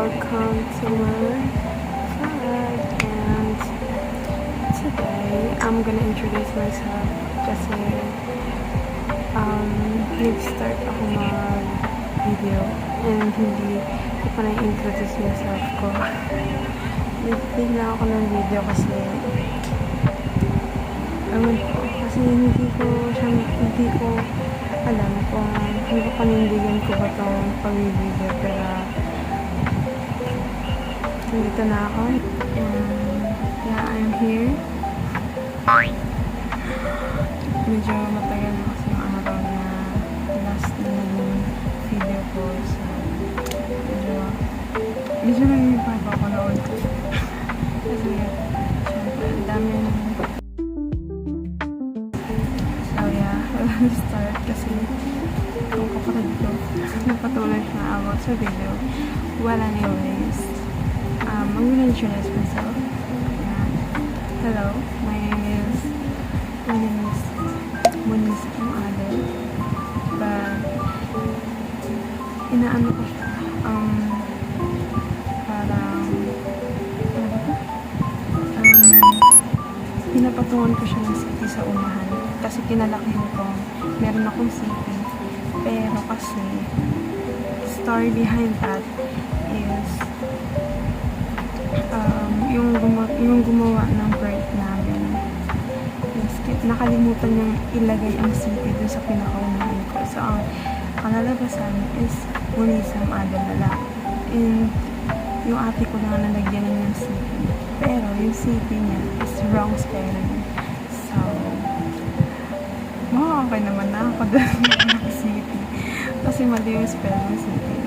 welcome to my vlog. And today I'm gonna introduce myself kasi nag-start ako mag-video and hindi ko pa na-introduce myself ko. Nag-take ako ng video kasi hindi ko alam kung panindigan ko ba itong pag-video, pero nandito na ako and yeah, I'm here. Medyo matagal na kasi yung araw na last na naging video ko, so medyo nangyipan pa ako noon kasi syempre ang dami start kasi ang kapatid ko napatuloy siya about sa video. Well, anyways, I'm gonna introduce myself. Yeah. Hello, my name is Moniz Adel, but inaano ko siya parang pinapatungan ko siya ng city sa unahan kasi kinalakihan ko meron akong city, pero kasi story behind that is yung gumawa ng birth namin is nakalimutan niyang ilagay ang city dun sa pinakaunahan ko, so ang kalalabasan is Munisam Adel na lang, and yung ate ko na nalagyan ng city, pero yung city niya is wrong spelling, so okay naman na ako doon ng city kasi mali yung spell ng city.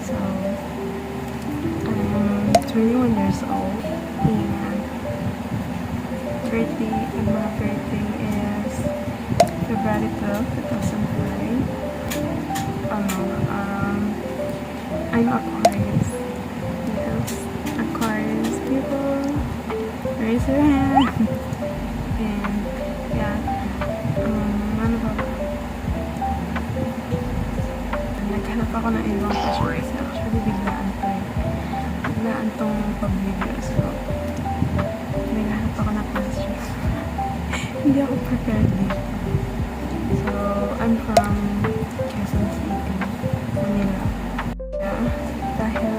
So I'm 21 years old and my birthday is February 12, 2005. I'm Aquarius. Yes, Aquarius people, raise your hand. And yeah, ano ba? Naghanap ako ng ibang passion kasi actually biglaan tong pag-video, so naghanap ako ng passion. Hindi ako prepared dito. So I'm from Quezon City, Manila. Yeah, dahil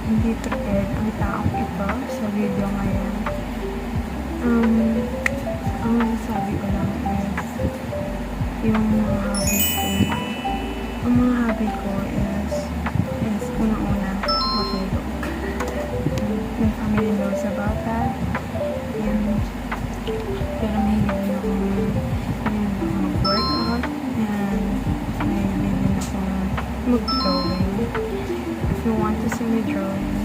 hindi prepared ang taong ito sa video ngayon, ang masasabi ko lang is yung mga hobbies ko. Ang mga hobby ko is unang-una matulog. My family knows about that, and pero mahilig din ako mag-workout and mahilig din ako mag-drawing. If you want to see me drawing,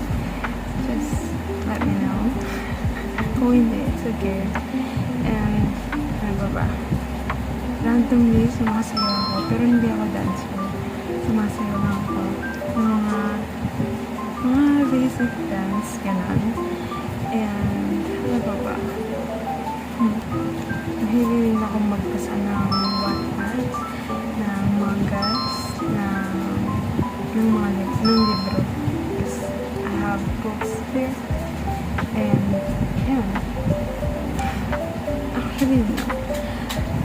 just let me know. Kung hindi, it's okay. And ano ba ba? Randomly, sumasayaw ako. Pero hindi ako dancer. Sumasayaw lang ako. Mga basic dance, gano'n. And ano ba ba? Mahilig rin ako magbasa ng Wattpad, ng mangas, ng libro. Because I have books there. And yeah, actually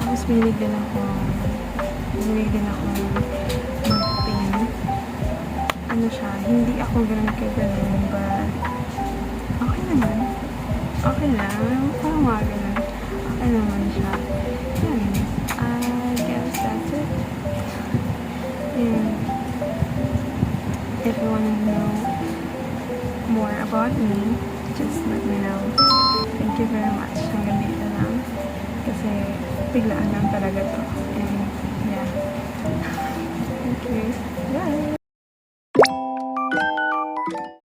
tapos mahilig din ako mag-paint. Ano siya, hindi ako ganun kagaling, but okay naman, okay lang, parang mga ganun, okay naman siya. Yan, I guess that's it. And if you wanna know more about me, just let me know. Thank you very much. Hanggang dito lang. Kasi biglaan lang talaga to. And yeah. Thank you. Bye!